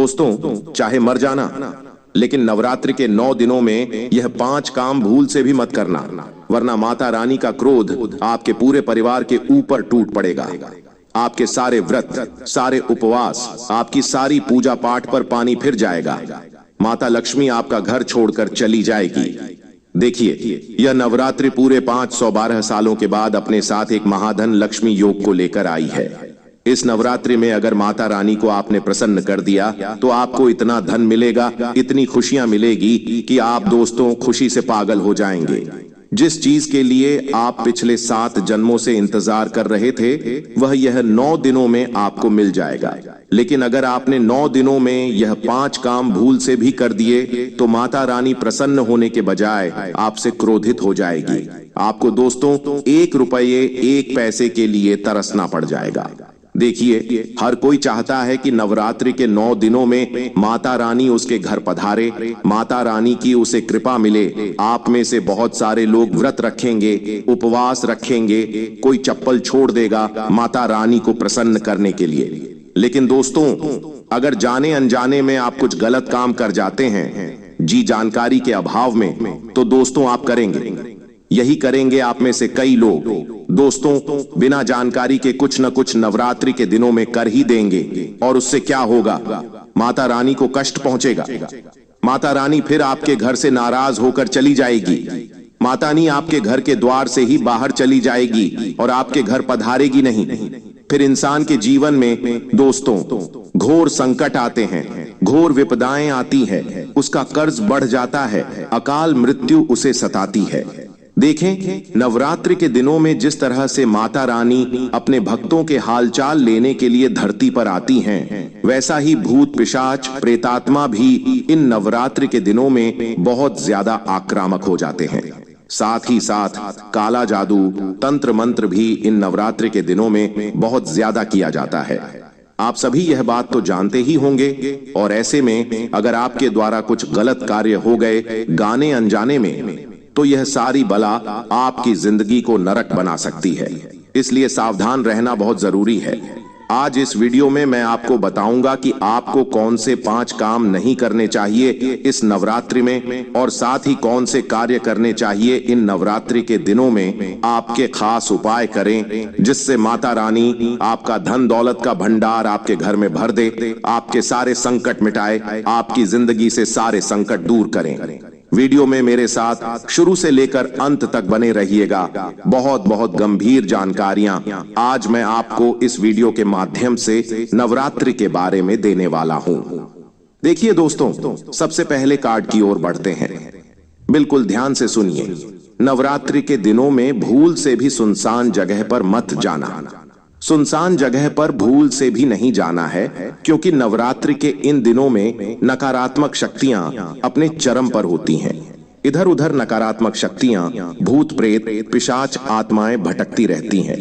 दोस्तों, चाहे मर जाना, लेकिन नवरात्रि के 9 दिनों में यह 5 काम भूल से भी मत करना, वरना माता रानी का क्रोध आपके पूरे परिवार के ऊपर टूट पड़ेगा। आपके सारे व्रत, सारे उपवास, आपकी सारी पूजा पाठ पर पानी फिर जाएगा। माता लक्ष्मी आपका घर छोड़कर चली जाएगी। देखिए, यह नवरात्रि पूरे 512 सालों के बाद अपने साथ एक महाधन लक्ष्मी योग को लेकर आई है। इस नवरात्रि में अगर माता रानी को आपने प्रसन्न कर दिया तो आपको इतना धन मिलेगा, इतनी खुशियां मिलेगी कि आप दोस्तों खुशी से पागल हो जाएंगे। जिस चीज के लिए आप पिछले 7 जन्मों से इंतजार कर रहे थे, वह यह 9 दिनों में आपको मिल जाएगा। लेकिन अगर आपने 9 दिनों में यह 5 काम भूल से भी कर दिए तो माता रानी प्रसन्न होने के बजाय आपसे क्रोधित हो जाएगी। आपको दोस्तों 1 रुपये 1 पैसे के लिए तरसना पड़ जाएगा। देखिए, हर कोई चाहता है कि नवरात्रि के 9 दिनों में माता रानी उसके घर पधारे, माता रानी की उसे कृपा मिले। आप में से बहुत सारे लोग व्रत रखेंगे, उपवास रखेंगे, कोई चप्पल छोड़ देगा माता रानी को प्रसन्न करने के लिए। लेकिन दोस्तों, अगर जाने अनजाने में आप कुछ गलत काम कर जाते हैं, जी जानकारी के अभाव में, तो दोस्तों आप करेंगे, यही करेंगे आप में से कई लोग। दोस्तों, बिना जानकारी के कुछ न कुछ नवरात्रि के दिनों में कर ही देंगे, और उससे क्या होगा? माता रानी को कष्ट पहुंचेगा। माता रानी फिर आपके घर से नाराज होकर चली जाएगी। माता रानी आपके घर के द्वार से ही बाहर चली जाएगी और आपके घर पधारेगी नहीं। फिर इंसान के जीवन में दोस्तों घोर संकट आते हैं, घोर विपदाएं आती हैं, उसका कर्ज बढ़ जाता है, अकाल मृत्यु उसे सताती है। देखें, नवरात्रि के दिनों में जिस तरह से माता रानी अपने भक्तों के हालचाल लेने के लिए धरती पर आती हैं, वैसा ही भूत पिशाच प्रेतात्मा भी इन नवरात्रि के दिनों में बहुत ज्यादा आक्रामक हो जाते हैं। साथ ही साथ काला जादू, तंत्र मंत्र भी इन नवरात्रि के दिनों में बहुत ज्यादा किया जाता है। आप सभी यह बात तो जानते ही होंगे, और ऐसे में अगर आपके द्वारा कुछ गलत कार्य हो गए गाने अनजाने में, तो यह सारी बला आपकी जिंदगी को नरक बना सकती है। इसलिए सावधान रहना बहुत जरूरी है। आज इस वीडियो में मैं आपको बताऊंगा कि आपको कौन से 5 काम नहीं करने चाहिए इस नवरात्रि में, और साथ ही कौन से कार्य करने चाहिए इन नवरात्रि के दिनों में। आपके खास उपाय करें जिससे माता रानी आपका धन दौलत का भंडार आपके घर में भर दे, आपके सारे संकट मिटाए, आपकी जिंदगी से सारे संकट दूर करें। वीडियो में मेरे साथ शुरू से लेकर अंत तक बने रहिएगा। बहुत बहुत गंभीर जानकारियां आज मैं आपको इस वीडियो के माध्यम से नवरात्रि के बारे में देने वाला हूं। देखिए दोस्तों, सबसे पहले कार्ड की ओर बढ़ते हैं। बिल्कुल ध्यान से सुनिए। नवरात्रि के दिनों में भूल से भी सुनसान जगह पर मत जाना। सुनसान जगह पर भूल से भी नहीं जाना है, क्योंकि नवरात्रि के इन दिनों में नकारात्मक शक्तियां अपने चरम पर होती हैं। इधर उधर नकारात्मक शक्तियां, भूत प्रेत पिशाच आत्माएं भटकती रहती हैं।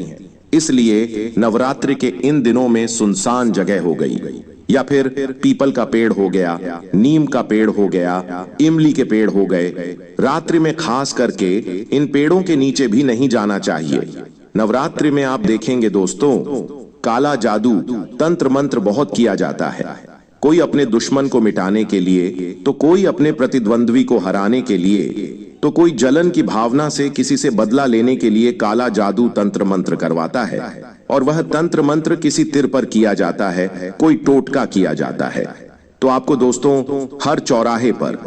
इसलिए नवरात्रि के इन दिनों में सुनसान जगह हो गई, या फिर पीपल का पेड़ हो गया, नीम का पेड़ हो गया, इमली के पेड़ हो गए। रात्रि में खास करके इन पेड़ों के नीचे भी नहीं जाना चाहिए। नवरात्रि में आप देखेंगे दोस्तों, काला जादू, तंत्र मंत्र बहुत किया जाता है। कोई अपने दुश्मन को मिटाने के लिए, तो कोई अपने प्रतिद्वंद्वी को हराने के लिए, तो कोई जलन की भावना से किसी से बदला लेने के लिए काला जादू तंत्र मंत्र करवाता है। और वह तंत्र मंत्र किसी तिर पर किया जाता है, कोई टोटका किया जाता है। तो आपको दोस्तों हर चौराहे पर,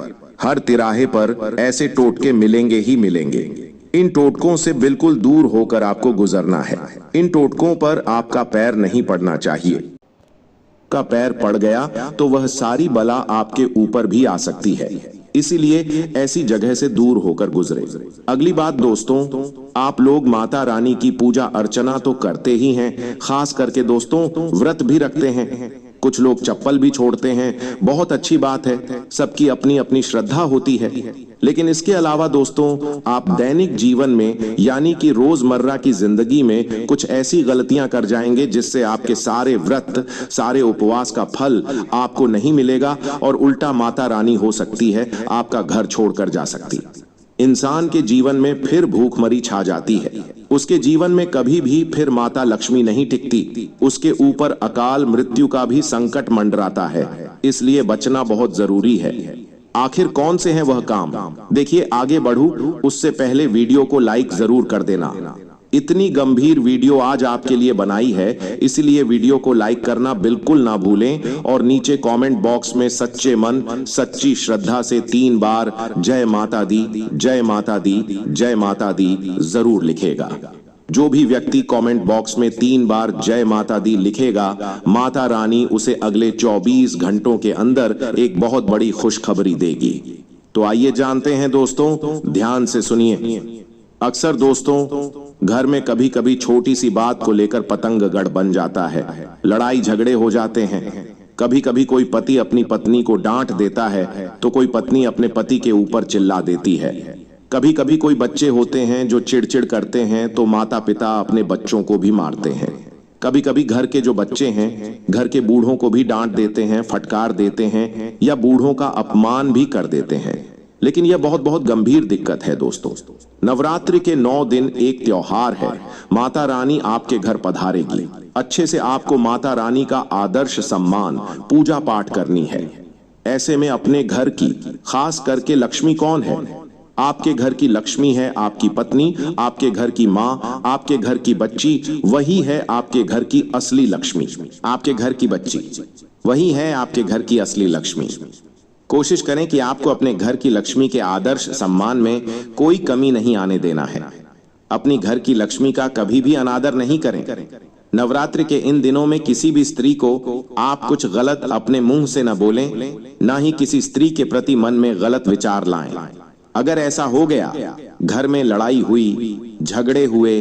हर तिराहे पर ऐसे टोटके मिलेंगे ही मिलेंगे। इन टोटकों से बिल्कुल दूर होकर आपको गुजरना है। इन टोटकों पर आपका पैर नहीं पड़ना चाहिए। का पैर पड़ गया तो वह सारी बला आपके ऊपर भी आ सकती है। इसीलिए ऐसी जगह से दूर होकर गुजरे। अगली बात दोस्तों, आप लोग माता रानी की पूजा अर्चना तो करते ही हैं, खास करके दोस्तों व्रत भी रखते हैं। कुछ लोग चप्पल भी छोड़ते हैं, बहुत अच्छी बात है, सबकी अपनी अपनी श्रद्धा होती है। लेकिन इसके अलावा दोस्तों, आप दैनिक जीवन में यानी कि रोजमर्रा की जिंदगी में कुछ ऐसी गलतियां कर जाएंगे जिससे आपके सारे व्रत, सारे उपवास का फल आपको नहीं मिलेगा, और उल्टा माता रानी हो सकती है आपका घर छोड़कर जा सकती है। इंसान के जीवन में फिर भूखमरी छा जाती है। उसके जीवन में कभी भी फिर माता लक्ष्मी नहीं टिकती। उसके ऊपर अकाल मृत्यु का भी संकट मंडराता है। इसलिए बचना बहुत जरूरी है। आखिर कौन से हैं वह काम? देखिए, आगे बढ़ूं उससे पहले वीडियो को लाइक जरूर कर देना। इतनी गंभीर वीडियो आज आपके लिए बनाई है, इसलिए वीडियो को लाइक करना बिल्कुल ना भूलें और नीचे कमेंट बॉक्स में सच्चे मन सच्ची श्रद्धा से 3 बार जय माता दी, जय माता दी, जय माता दी जरूर लिखेगा। जो भी व्यक्ति कमेंट बॉक्स में 3 बार जय माता दी लिखेगा, माता रानी उसे अगले 24 घंटों के अंदर एक बहुत बड़ी खुशखबरी देगी। तो आइए जानते हैं दोस्तों, ध्यान से सुनिए। अक्सर दोस्तों, घर में कभी कभी छोटी सी बात को लेकर पतंगगढ़ बन जाता है। लड़ाई झगड़े हो जाते हैं। कभी कभी कोई पति अपनी पत्नी को डांट देता है तो कोई पत्नी अपने पति के ऊपर चिल्ला देती है। कभी कभी कोई बच्चे होते हैं जो चिड़चिड़ करते हैं तो माता पिता अपने बच्चों को भी मारते हैं। कभी कभी घर के जो बच्चे हैं घर के बूढ़ों को भी डांट देते हैं, फटकार देते हैं या बूढ़ों का अपमान भी कर देते हैं। लेकिन यह बहुत बहुत गंभीर दिक्कत है दोस्तों। नवरात्रि के 9 दिन एक त्योहार है। माता रानी आपके घर पधारेगी। अच्छे से आपको माता रानी का आदर्श सम्मान पूजा पाठ करनी है। ऐसे में अपने घर की खास करके लक्ष्मी कौन है? आपके घर की लक्ष्मी है आपकी पत्नी, आपके घर की माँ, आपके घर की बच्ची, वही है आपके घर की असली लक्ष्मी। आपके घर की बच्ची वही है आपके घर की असली लक्ष्मी। कोशिश करें कि आपको अपने घर की लक्ष्मी के आदर्श सम्मान में कोई कमी नहीं आने देना है। अपनी घर की लक्ष्मी का कभी भी अनादर नहीं करें। नवरात्रि के इन दिनों में किसी भी स्त्री को आप कुछ गलत अपने मुंह से न बोलें, ना ही किसी स्त्री के प्रति मन में गलत विचार लाएं। अगर ऐसा हो गया, घर में लड़ाई हुई, झगड़े हुए,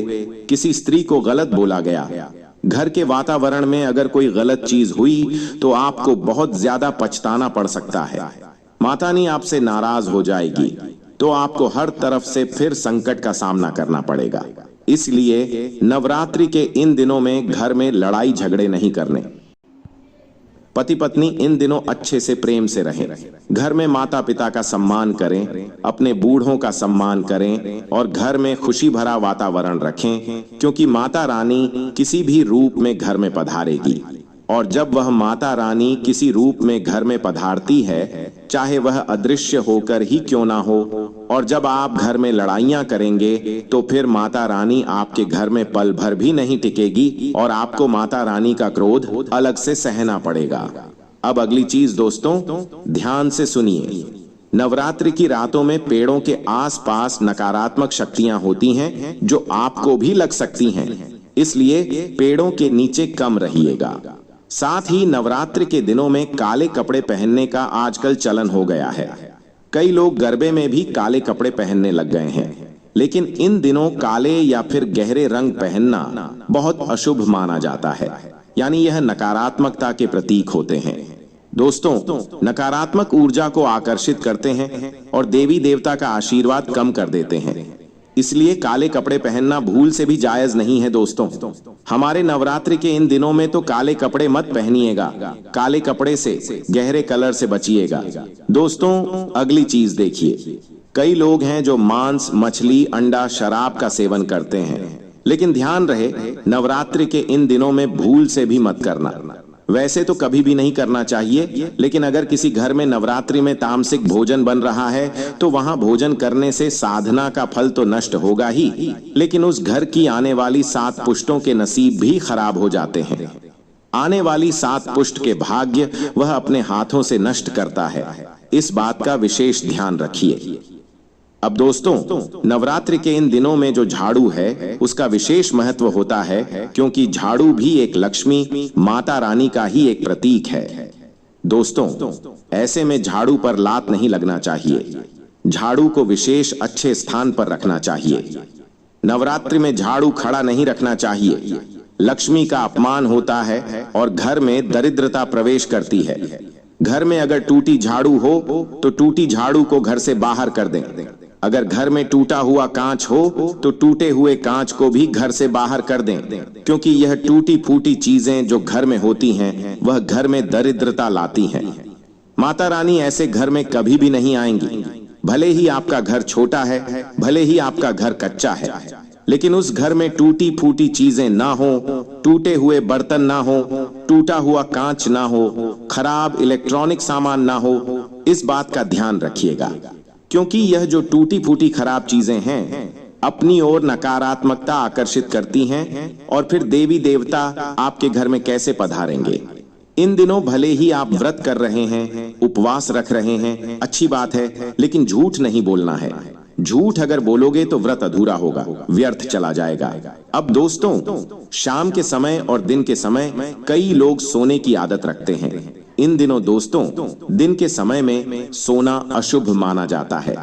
किसी स्त्री को गलत बोला गया, घर के वातावरण में अगर कोई गलत चीज हुई तो आपको बहुत ज्यादा पछताना पड़ सकता है। माता रानी आपसे नाराज हो जाएगी तो आपको हर तरफ से फिर संकट का सामना करना पड़ेगा। इसलिए नवरात्रि के इन दिनों में घर में लड़ाई झगड़े नहीं करने। पति पत्नी इन दिनों अच्छे से प्रेम से रहें। घर में माता पिता का सम्मान करें, अपने बूढ़ों का सम्मान करें और घर में खुशी भरा वातावरण रखें, क्योंकि माता रानी किसी भी रूप में घर में पधारेगी। और जब वह माता रानी किसी रूप में घर में पधारती है, चाहे वह अदृश्य होकर ही क्यों ना हो, और जब आप घर में लड़ाइयां करेंगे तो फिर माता रानी आपके घर में पल भर भी नहीं टिकेगी और आपको माता रानी का क्रोध अलग से सहना पड़ेगा। अब अगली चीज दोस्तों, ध्यान से सुनिए। नवरात्रि की रातों में पेड़ों के आसपास नकारात्मक शक्तियां होती हैं जो आपको भी लग सकती हैं, इसलिए पेड़ों के नीचे कम रहिएगा। साथ ही नवरात्रि के दिनों में काले कपड़े पहनने का आजकल चलन हो गया है। कई लोग गरबे में भी काले कपड़े पहनने लग गए हैं, लेकिन इन दिनों काले या फिर गहरे रंग पहनना बहुत अशुभ माना जाता है, यानी यह नकारात्मकता के प्रतीक होते हैं। दोस्तों, नकारात्मक ऊर्जा को आकर्षित करते हैं और देवी देवता का आशीर्वाद कम कर देते हैं। इसलिए काले कपड़े पहनना भूल से भी जायज नहीं है दोस्तों। हमारे नवरात्रि के इन दिनों में तो काले कपड़े मत पहनिएगा, काले कपड़े से, गहरे कलर से बचिएगा। दोस्तों, अगली चीज देखिए। कई लोग हैं जो मांस, मछली, अंडा, शराब का सेवन करते हैं, लेकिन ध्यान रहे नवरात्रि के इन दिनों में भूल से भी मत करना। वैसे तो कभी भी नहीं करना चाहिए, लेकिन अगर किसी घर में नवरात्रि में तामसिक भोजन बन रहा है तो वहां भोजन करने से साधना का फल तो नष्ट होगा ही, लेकिन उस घर की आने वाली 7 पुष्टों के नसीब भी खराब हो जाते हैं। आने वाली 7 पुष्ट के भाग्य वह अपने हाथों से नष्ट करता है। इस बात का विशेष ध्यान रखिए। अब दोस्तों, नवरात्रि के इन दिनों में जो झाड़ू है उसका विशेष महत्व होता है, क्योंकि झाड़ू भी एक लक्ष्मी माता रानी का ही एक प्रतीक है। दोस्तों, ऐसे में झाड़ू पर लात नहीं लगना चाहिए। झाड़ू को विशेष अच्छे स्थान पर रखना चाहिए। नवरात्रि में झाड़ू खड़ा नहीं रखना चाहिए। लक्ष्मी का अपमान होता है और घर में दरिद्रता प्रवेश करती है। घर में अगर टूटी झाड़ू हो तो टूटी झाड़ू को घर से बाहर कर दें। अगर घर में टूटा हुआ कांच हो तो टूटे हुए कांच को भी घर से बाहर कर दें, क्योंकि यह टूटी फूटी चीजें जो घर में होती हैं वह घर में दरिद्रता लाती हैं। माता रानी ऐसे घर में कभी भी नहीं आएंगी। भले ही आपका घर छोटा है, भले ही आपका घर कच्चा है, लेकिन उस घर में टूटी फूटी चीजें ना हो, टूटे हुए बर्तन ना हो, टूटा हुआ कांच ना हो, खराब इलेक्ट्रॉनिक सामान ना हो, इस बात का ध्यान रखिएगा। क्योंकि यह जो टूटी फूटी खराब चीजें हैं अपनी ओर नकारात्मकता आकर्षित करती हैं और फिर देवी देवता आपके घर में कैसे पधारेंगे। इन दिनों भले ही आप व्रत कर रहे हैं, उपवास रख रहे हैं, अच्छी बात है, लेकिन झूठ नहीं बोलना है। झूठ अगर बोलोगे तो व्रत अधूरा होगा, व्यर्थ चला जाएगा। अब दोस्तों, शाम के समय और दिन के समय कई लोग सोने की आदत रखते हैं। इन दिनों दोस्तों, दिन के समय में सोना अशुभ माना जाता है।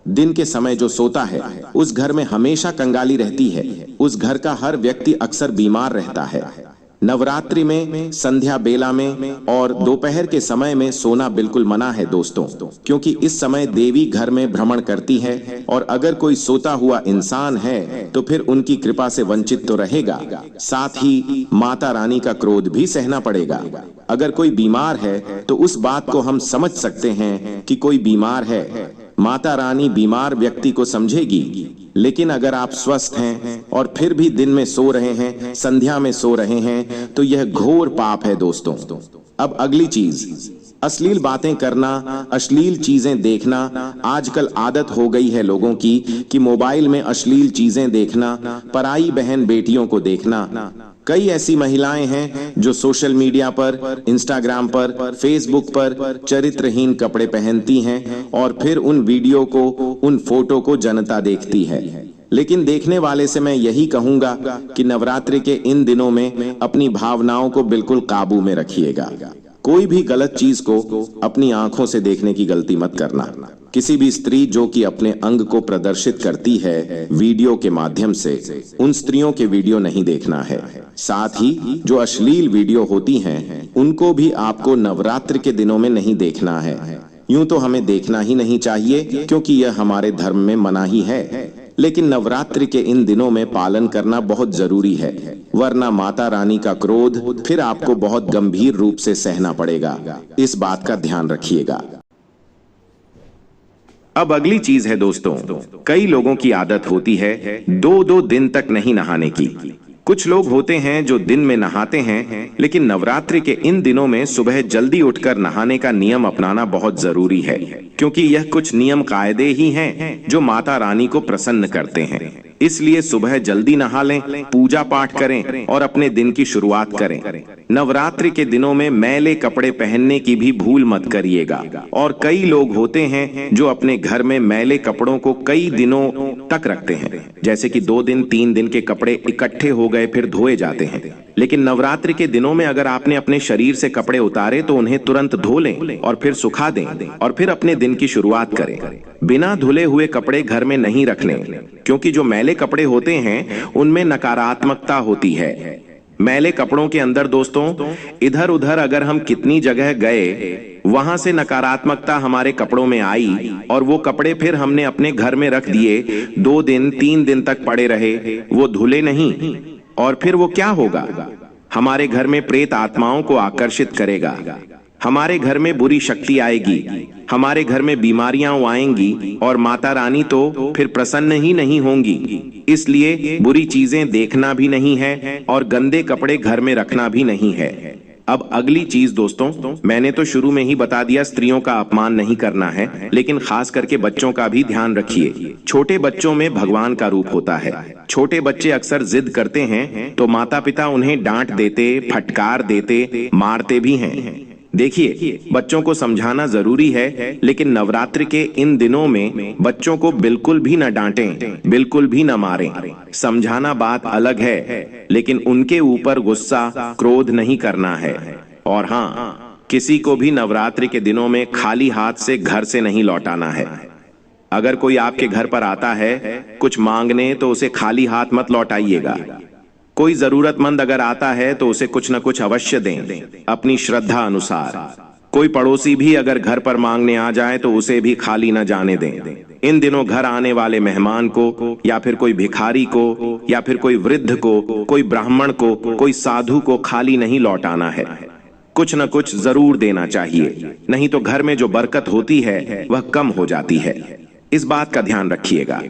दिन के समय जो सोता है उस घर में हमेशा कंगाली रहती है, उस घर का हर व्यक्ति अक्सर बीमार रहता है। नवरात्रि में संध्या बेला में और दोपहर के समय में सोना बिल्कुल मना है दोस्तों, क्योंकि इस समय देवी घर में भ्रमण करती है और अगर कोई सोता हुआ इंसान है तो फिर उनकी कृपा से वंचित तो रहेगा, साथ ही माता रानी का क्रोध भी सहना पड़ेगा। अगर कोई बीमार है तो उस बात को हम समझ सकते हैं कि कोई बीमार है, माता रानी बीमार व्यक्ति को समझेगी। लेकिन अगर आप स्वस्थ हैं और फिर भी दिन में सो रहे हैं, संध्या में सो रहे हैं, तो यह घोर पाप है दोस्तों। अब अगली चीज, अश्लील बातें करना, अश्लील चीजें देखना। आजकल आदत हो गई है लोगों की कि मोबाइल में अश्लील चीजें देखना, पराई बहन बेटियों को देखना। कई ऐसी महिलाएं हैं जो सोशल मीडिया पर, इंस्टाग्राम पर, फेसबुक पर चरित्रहीन कपड़े पहनती हैं और फिर उन वीडियो को, उन फोटो को जनता देखती है। लेकिन देखने वाले से मैं यही कहूंगा कि नवरात्रि के इन दिनों में अपनी भावनाओं को बिल्कुल काबू में रखिएगा। कोई भी गलत चीज को अपनी आंखों से देखने की गलती मत करना। किसी भी स्त्री जो कि अपने अंग को प्रदर्शित करती है वीडियो के माध्यम से, उन स्त्रियों के वीडियो नहीं देखना है। साथ ही जो अश्लील वीडियो होती हैं उनको भी आपको नवरात्रि के दिनों में नहीं देखना है। यूं तो हमें देखना ही नहीं चाहिए क्योंकि यह हमारे धर्म में मना ही है, लेकिन नवरात्रि के इन दिनों में पालन करना बहुत जरूरी है, वरना माता रानी का क्रोध फिर आपको बहुत गंभीर रूप से सहना पड़ेगा। इस बात का ध्यान रखिएगा। अब अगली चीज है दोस्तों, कई लोगों की आदत होती है 2-2 दिन तक नहीं नहाने की। कुछ लोग होते हैं जो दिन में नहाते हैं, लेकिन नवरात्रि के इन दिनों में सुबह जल्दी उठकर नहाने का नियम अपनाना बहुत जरूरी है, क्योंकि यह कुछ नियम कायदे ही हैं जो माता रानी को प्रसन्न करते हैं। इसलिए सुबह जल्दी नहा लें, पूजा पाठ करें और अपने दिन की शुरुआत करें। नवरात्रि के दिनों में मैले कपड़े पहनने की भी भूल मत करिएगा। और कई लोग होते हैं जो अपने घर में मैले कपड़ों को कई दिनों तक रखते हैं, जैसे कि 2 दिन 3 दिन के कपड़े इकट्ठे हो गए फिर धोए जाते हैं। लेकिन नवरात्रि के दिनों में अगर आपने अपने शरीर से कपड़े उतारे तो उन्हें तुरंत धो लें और फिर सुखा दें और फिर अपने दिन की शुरुआत करें। बिना धुले हुए कपड़े घर में नहीं रखने, क्योंकि जो मैले कपड़े होते हैं उनमें नकारात्मकता होती है। मैले कपड़ों के अंदर दोस्तों इधर उधर अगर हम कितनी जगह गए, वहां से नकारात्मकता हमारे कपड़ों में आई और वो कपड़े फिर हमने अपने घर में रख दिए, 2 दिन 3 दिन तक पड़े रहे, वो धुले नहीं, और फिर वो क्या होगा, हमारे घर में प्रेत आत्माओं को आकर्षित करेगा, हमारे घर में बुरी शक्ति आएगी, हमारे घर में बीमारियां आएंगी और माता रानी तो फिर प्रसन्न ही नहीं होंगी। इसलिए बुरी चीजें देखना भी नहीं है और गंदे कपड़े घर में रखना भी नहीं है। अब अगली चीज दोस्तों, मैंने तो शुरू में ही बता दिया स्त्रियों का अपमान नहीं करना है, लेकिन खास करके बच्चों का भी ध्यान रखिए। छोटे बच्चों में भगवान का रूप होता है। छोटे बच्चे अक्सर जिद करते हैं तो माता पिता उन्हें डांट देते, फटकार देते, मारते भी हैं। देखिए, बच्चों को समझाना जरूरी है, लेकिन नवरात्रि के इन दिनों में बच्चों को बिल्कुल भी न डांटें, बिल्कुल भी न मारें। समझाना बात अलग है, लेकिन उनके ऊपर गुस्सा, क्रोध नहीं करना है। और हाँ, किसी को भी नवरात्रि के दिनों में खाली हाथ से घर से नहीं लौटाना है। अगर कोई आपके घर पर आता है कुछ मांगने तो उसे खाली हाथ मत लौटाइएगा। कोई जरूरतमंद अगर आता है तो उसे कुछ न कुछ अवश्य दें, अपनी श्रद्धा अनुसार। कोई पड़ोसी भी अगर घर पर मांगने आ जाए तो उसे भी खाली न जाने दें। इन दिनों घर आने वाले मेहमान को या फिर कोई भिखारी को या फिर कोई वृद्ध को, कोई ब्राह्मण को, कोई साधु को खाली नहीं लौटाना है। कुछ न कुछ जरूर देना चाहिए, नहीं तो घर में जो बरकत होती है वह कम हो जाती है। इस बात का ध्यान रखिएगा।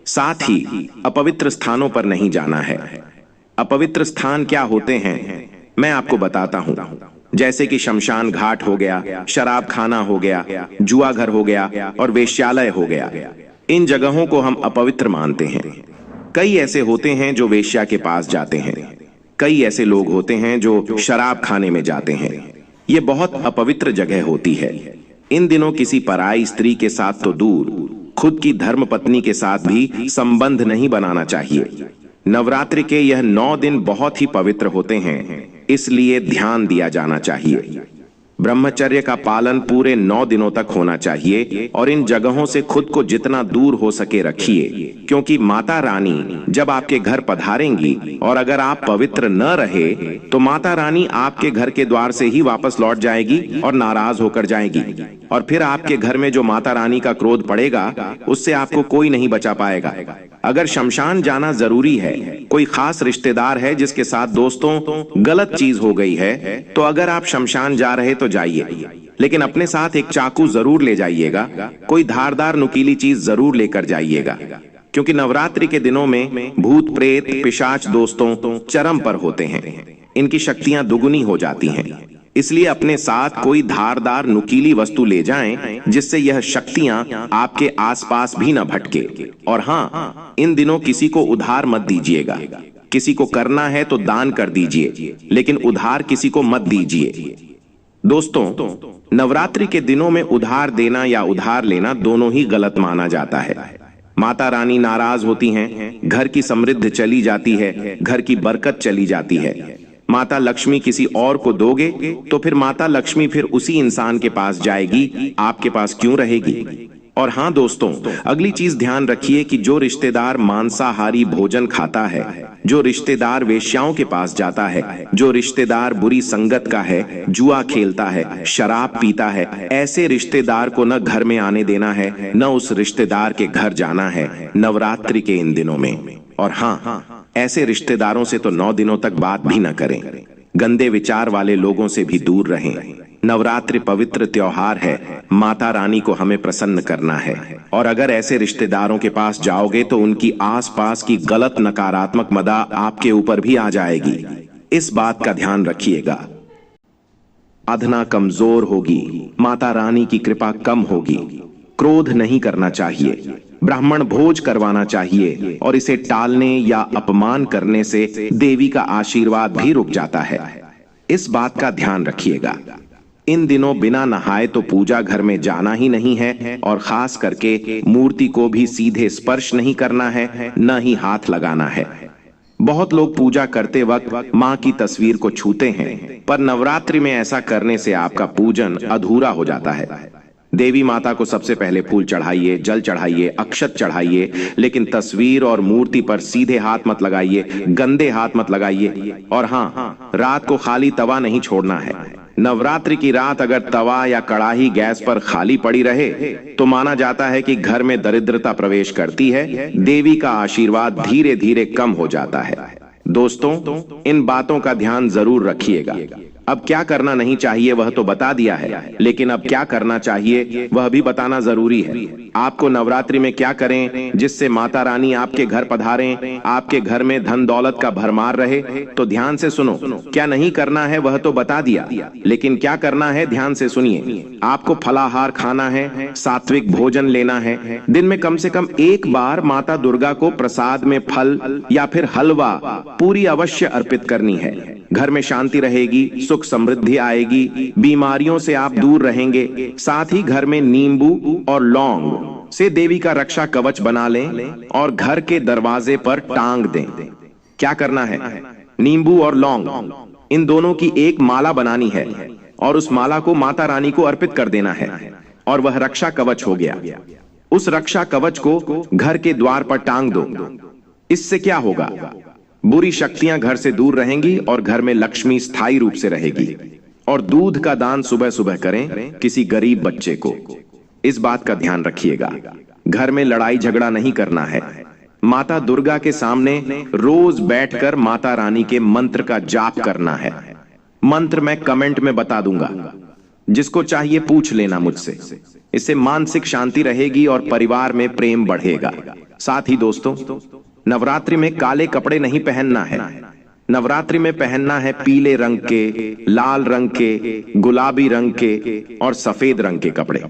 साथ ही अपवित्र स्थानों पर नहीं जाना है। अपवित्र स्थान क्या होते हैं मैं आपको बताता हूं। जैसे कि शमशान घाट हो गया, शराब खाना हो गया, जुआ घर हो गया और वेश्यालय हो गया। इन जगहों को हम अपवित्र मानते हैं। कई ऐसे होते हैं जो वेश्या के पास जाते हैं। कई ऐसे लोग होते हैं जो शराब खाने में जाते हैं। ये बहुत अपवित्र जगह होती है। इन दिनों किसी पराई स्त्री के साथ तो दूर, खुद की धर्म पत्नी के साथ भी संबंध नहीं बनाना चाहिए। नवरात्रि के यह 9 दिन बहुत ही पवित्र होते हैं, इसलिए ध्यान दिया जाना चाहिए। ब्रह्मचर्य का पालन पूरे 9 दिनों तक होना चाहिए और इन जगहों से खुद को जितना दूर हो सके रखिए, क्योंकि माता रानी जब आपके घर पधारेंगी और अगर आप पवित्र न रहे तो माता रानी आपके घर के द्वार से ही वापस लौट जाएगी और नाराज होकर जाएगी। और फिर आपके घर में जो माता रानी का क्रोध पड़ेगा उससे आपको कोई नहीं बचा पाएगा। अगर शमशान जाना जरूरी है, कोई खास रिश्तेदार है जिसके साथ दोस्तों गलत चीज हो गई है, तो अगर आप शमशान जा रहे तो जाइए, लेकिन अपने साथ एक चाकू जरूर ले जाइएगा। कोई धारदार नुकीली चीज जरूर लेकर जाइएगा, क्योंकि नवरात्रि के दिनों में भूत प्रेत पिशाच दोस्तों चरम पर होते हैं। इनकी शक्तियां दुगुनी हो जाती हैं। इसलिए अपने साथ कोई धारदार नुकीली वस्तु ले जाएं, जिससे यह शक्तियां आपके आसपास भी न भटके। और हाँ, इन दिनों किसी को उधार मत दीजिएगा। किसी को करना है तो दान कर दीजिए, लेकिन उधार किसी को मत दीजिए। दोस्तों, नवरात्रि के दिनों में उधार देना या उधार लेना दोनों ही गलत माना जाता है। माता रानी नाराज होती हैं, घर की समृद्धि चली जाती है, घर की बरकत चली जाती है। माता लक्ष्मी किसी और को दोगे तो फिर माता लक्ष्मी फिर उसी इंसान के पास जाएगी, आपके पास क्यों रहेगी। और हाँ दोस्तों, अगली चीज ध्यान रखिए कि जो रिश्तेदार मांसाहारी भोजन खाता है, जो रिश्तेदार वेश्याओं के पास जाता है, जो रिश्तेदार बुरी संगत का है, जुआ खेलता है, शराब पीता है, ऐसे रिश्तेदार को न घर में आने देना है, न उस रिश्तेदार के घर जाना है नवरात्रि के इन दिनों में। और हाँ, ऐसे रिश्तेदारों से तो 9 दिनों तक बात भी न करें। गंदे विचार वाले लोगों से भी दूर रहें। नवरात्रि पवित्र त्योहार है, माता रानी को हमें प्रसन्न करना है। और अगर ऐसे रिश्तेदारों के पास जाओगे तो उनकी आसपास की गलत नकारात्मक मदा आपके ऊपर भी आ जाएगी। इस बात का ध्यान रखिएगा। साधना कमजोर होगी, माता रानी की कृपा कम होगी। क्रोध नहीं करना चाहिए, ब्राह्मण भोज करवाना चाहिए, और इसे टालने या अपमान करने से देवी का आशीर्वाद भी रुक जाता है। इस बात का ध्यान रखिएगा। इन दिनों बिना नहाए तो पूजा घर में जाना ही नहीं है, और खास करके मूर्ति को भी सीधे स्पर्श नहीं करना है, न ही हाथ लगाना है। बहुत लोग पूजा करते वक्त मां की तस्वीर को छूते हैं, पर नवरात्रि में ऐसा करने से आपका पूजन अधूरा हो जाता है। देवी माता को सबसे पहले फूल चढ़ाइए, जल चढ़ाइए, अक्षत चढ़ाइए, लेकिन तस्वीर और मूर्ति पर सीधे हाथ मत लगाइए, गंदे हाथ मत लगाइए। और हाँ, रात को खाली तवा नहीं छोड़ना है। नवरात्रि की रात अगर तवा या कड़ाही गैस पर खाली पड़ी रहे तो माना जाता है कि घर में दरिद्रता प्रवेश करती है, देवी का आशीर्वाद धीरे धीरे कम हो जाता है। दोस्तों, इन बातों का ध्यान जरूर रखिएगा। अब क्या करना नहीं चाहिए वह तो बता दिया है, लेकिन अब क्या करना चाहिए वह भी बताना जरूरी है। आपको नवरात्रि में क्या करें जिससे माता रानी आपके घर पधारें, आपके घर में धन दौलत का भरमार रहे, तो ध्यान से सुनो। क्या नहीं करना है वह तो बता दिया, लेकिन क्या करना है ध्यान से सुनिए। आपको फलाहार खाना है, सात्विक भोजन लेना है। दिन में कम से कम एक बार माता दुर्गा को प्रसाद में फल या फिर हलवा पूरी अवश्य अर्पित करनी है। घर में शांति रहेगी, सुख समृद्धि आएगी, बीमारियों से आप दूर रहेंगे। साथ ही घर में नींबू और लौंग से देवी का रक्षा कवच बना लें और घर के दरवाजे पर टांग दें। क्या करना है? नींबू और लौंग इन दोनों की एक माला बनानी है और उस माला को माता रानी को अर्पित कर देना है, और वह रक्षा कवच हो गया। उस रक्षा कवच को घर के द्वार पर टांग दो। इससे क्या होगा? बुरी शक्तियां घर से दूर रहेंगी और घर में लक्ष्मी स्थायी रूप से रहेगी। और दूध का दान सुबह सुबह करें किसी गरीब बच्चे को। इस बात का ध्यान रखिएगा। घर में लड़ाई झगड़ा नहीं करना है। माता दुर्गा के सामने रोज बैठकर माता रानी के मंत्र का जाप करना है। मंत्र मैं कमेंट में बता दूंगा, जिसको चाहिए पूछ लेना मुझसे। इससे मानसिक शांति रहेगी और परिवार में प्रेम बढ़ेगा। साथ ही दोस्तों, नवरात्रि में काले कपड़े नहीं पहनना है। नवरात्रि में पहनना है पीले रंग के, लाल रंग के, गुलाबी रंग के और सफेद रंग के कपड़े।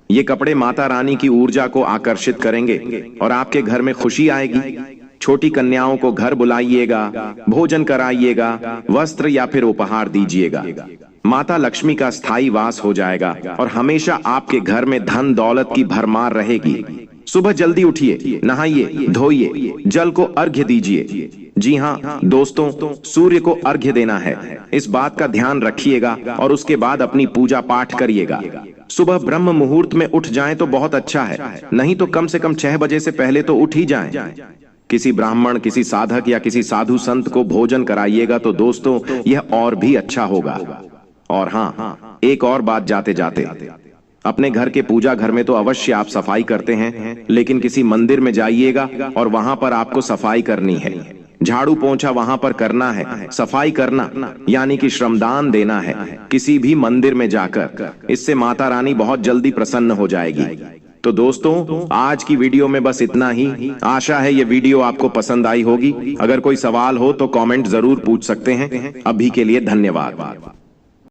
ये कपड़े माता रानी की ऊर्जा को आकर्षित करेंगे और आपके घर में खुशी आएगी। छोटी कन्याओं को घर बुलाइएगा, भोजन कराइएगा, वस्त्र या फिर उपहार दीजिएगा। माता लक्ष्मी का स्थायी वास हो जाएगा और हमेशा आपके घर में धन दौलत की भरमार रहेगी। सुबह जल्दी उठिए, नहाइए, धोइए, जल को अर्घ्य दीजिए। जी हाँ दोस्तों, सूर्य को अर्घ्य देना है, इस बात का ध्यान रखिएगा और उसके बाद अपनी पूजा पाठ करिएगा। सुबह ब्रह्म मुहूर्त में उठ जाएं तो बहुत अच्छा है, नहीं तो कम से कम 6 बजे से पहले तो उठ ही जाएं। किसी ब्राह्मण, किसी साधक या किसी साधु संत को भोजन कराइएगा तो दोस्तों यह और भी अच्छा होगा। और हाँ, एक और बात जाते जाते, अपने घर के पूजा घर में तो अवश्य आप सफाई करते हैं, लेकिन किसी मंदिर में जाइएगा और वहां पर आपको सफाई करनी है। झाड़ू पोंछा वहां पर करना है, सफाई करना यानी कि श्रमदान देना है किसी भी मंदिर में जाकर। इससे माता रानी बहुत जल्दी प्रसन्न हो जाएगी। तो दोस्तों, आज की वीडियो में बस इतना ही। आशा है ये वीडियो आपको पसंद आई होगी। अगर कोई सवाल हो तो कमेंट जरूर पूछ सकते हैं। अभी के लिए धन्यवाद।